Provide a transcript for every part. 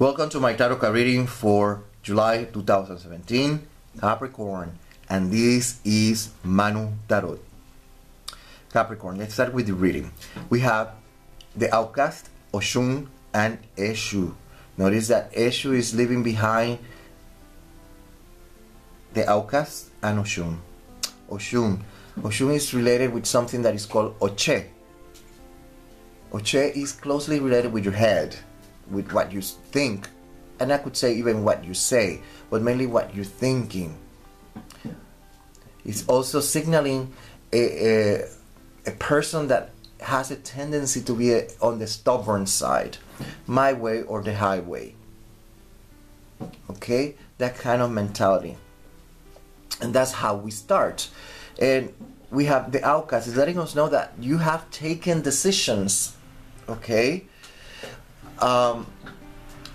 Welcome to my tarot card reading for July 2017, Capricorn, and this is Manu Tarot. Capricorn, let's start with the reading. We have the outcast, Oshun, and Eshu. Notice that Eshu is leaving behind the outcast and Oshun. Oshun is related with something that is called Oche. Oche is closely related with your head, with what you think, and I could say even what you say, but mainly what you're thinking. It's also signaling a person that has a tendency to be on the stubborn side, my way or the highway. Okay, that kind of mentality, and that's how we start. And we have the outcast is letting us know that you have taken decisions, okay,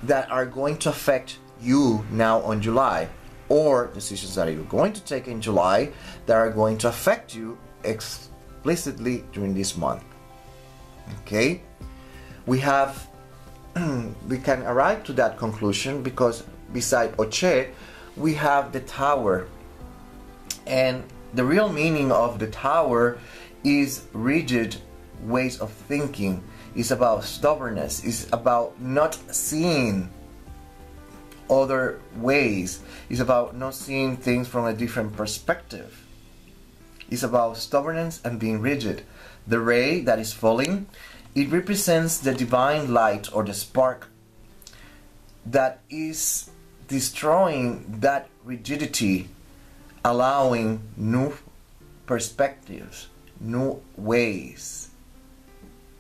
that are going to affect you now on July, or decisions that you're going to take in July that are going to affect you explicitly during this month. Okay, we have we can arrive to that conclusion because beside Oche we have the Tower, and the real meaning of the Tower is rigid ways of thinking. It's about stubbornness. It's about not seeing other ways. It's about not seeing things from a different perspective. It's about stubbornness and being rigid. The ray that is falling, it represents the divine light or the spark that is destroying that rigidity, allowing new perspectives, new ways,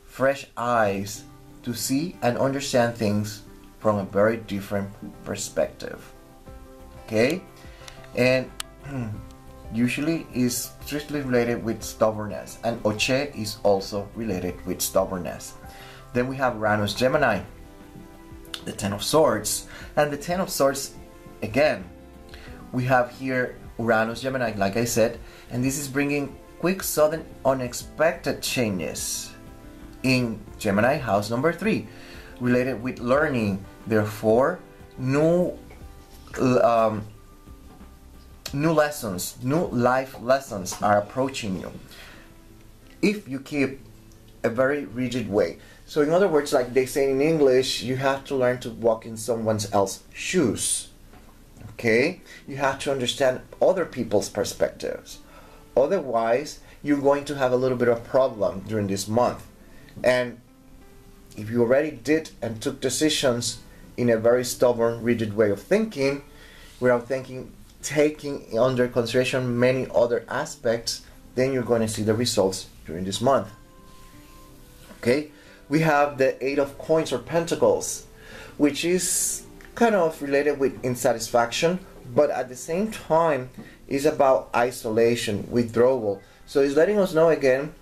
fresh eyes to see and understand things from a very different perspective. Okay, and usually is strictly related with stubbornness, and Oche is also related with stubbornness. Then we have Uranus Gemini, the Ten of Swords, and the Ten of Swords again we have here Uranus Gemini, like I said, and this is bringing quick, sudden, unexpected changes in Gemini house number 3, related with learning. Therefore, new lessons, new life lessons are approaching you if you keep a very rigid way. So in other words, like they say in English, you have to learn to walk in someone else's shoes. Okay, you have to understand other people's perspectives, otherwise you're going to have a little bit of problem during this month. And if you already did and took decisions in a very stubborn, rigid way of thinking, without taking under consideration many other aspects, then you're going to see the results during this month. Okay, we have the Eight of Coins or Pentacles, which is kind of related with insatisfaction, but at the same time is about isolation, withdrawal. So it's letting us know again,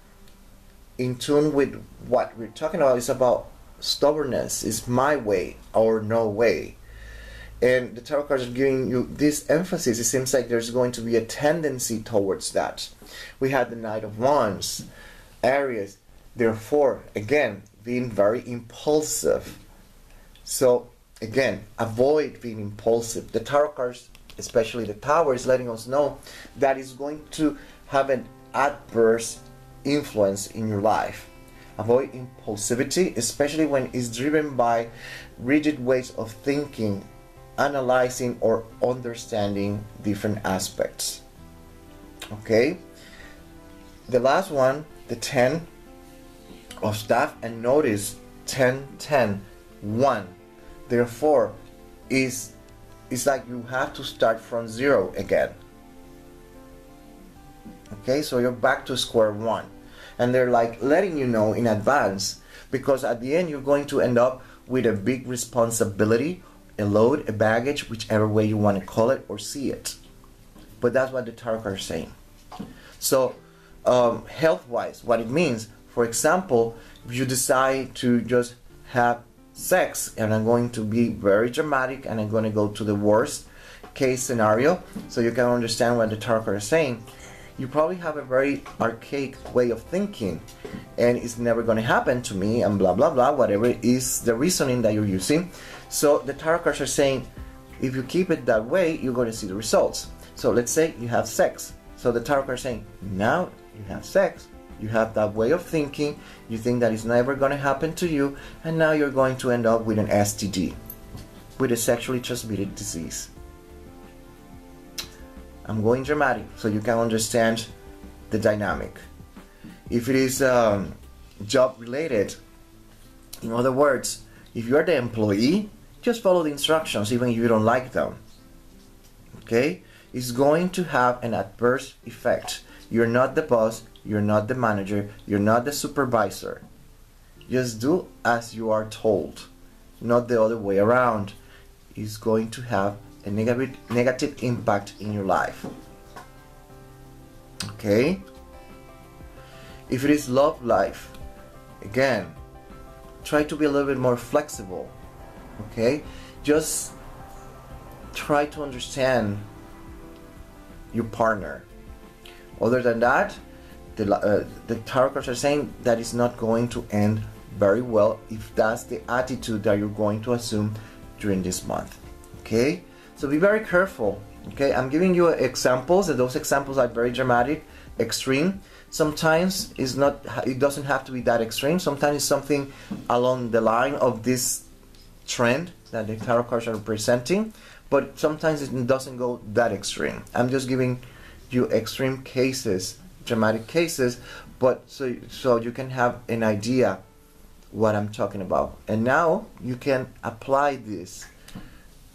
in tune with what we're talking about, is about stubbornness. Is my way or no way. And the tarot cards are giving you this emphasis. It seems like there's going to be a tendency towards that. We had the Knight of Wands, Aries, therefore again being very impulsive. So again, avoid being impulsive. The tarot cards, especially the Tower, is letting us know that it's going to have an adverse influence in your life. Avoid impulsivity, especially when it's driven by rigid ways of thinking, analyzing or understanding different aspects. Okay, the last one, the 10 of Staff, and notice 10 10 1. Therefore it's like you have to start from zero again. Okay, so you're back to square one, and they're like letting you know in advance, because at the end you're going to end up with a big responsibility, a load, a baggage, whichever way you want to call it or see it. But that's what the tarot cards are saying. So health wise, what it means, for example, if you decide to just have sex, and I'm going to be very dramatic and I'm going to go to the worst case scenario so you can understand what the tarot cards are saying. You probably have a very archaic way of thinking, and it's never going to happen to me, and blah blah blah, whatever is the reasoning that you're using. So the tarot cards are saying, if you keep it that way, you're going to see the results. So let's say you have sex. So the tarot cards are saying, now you have sex, you have that way of thinking, you think that it's never going to happen to you, and now you're going to end up with an STD, with a sexually transmitted disease. I'm going dramatic so you can understand the dynamic. If it is job related, in other words, if you're the employee, just follow the instructions even if you don't like them. Okay? It's going to have an adverse effect. You're not the boss, you're not the manager, you're not the supervisor. Just do as you are told, not the other way around. It's going to have a negative impact in your life. Okay? If it is love life, again, try to be a little bit more flexible. Okay? Just try to understand your partner. Other than that, the tarot cards are saying that it's not going to end very well if that's the attitude that you're going to assume during this month. Okay? So be very careful. Okay? I'm giving you examples, and those examples are very dramatic, extreme. Sometimes it's not, it doesn't have to be that extreme. Sometimes it's something along the line of this trend that the tarot cards are representing, but sometimes it doesn't go that extreme. I'm just giving you extreme cases, dramatic cases, but so you can have an idea what I'm talking about. And now you can apply this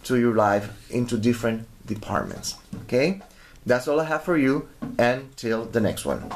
to your life into different departments. Okay? That's all I have for you, until the next one.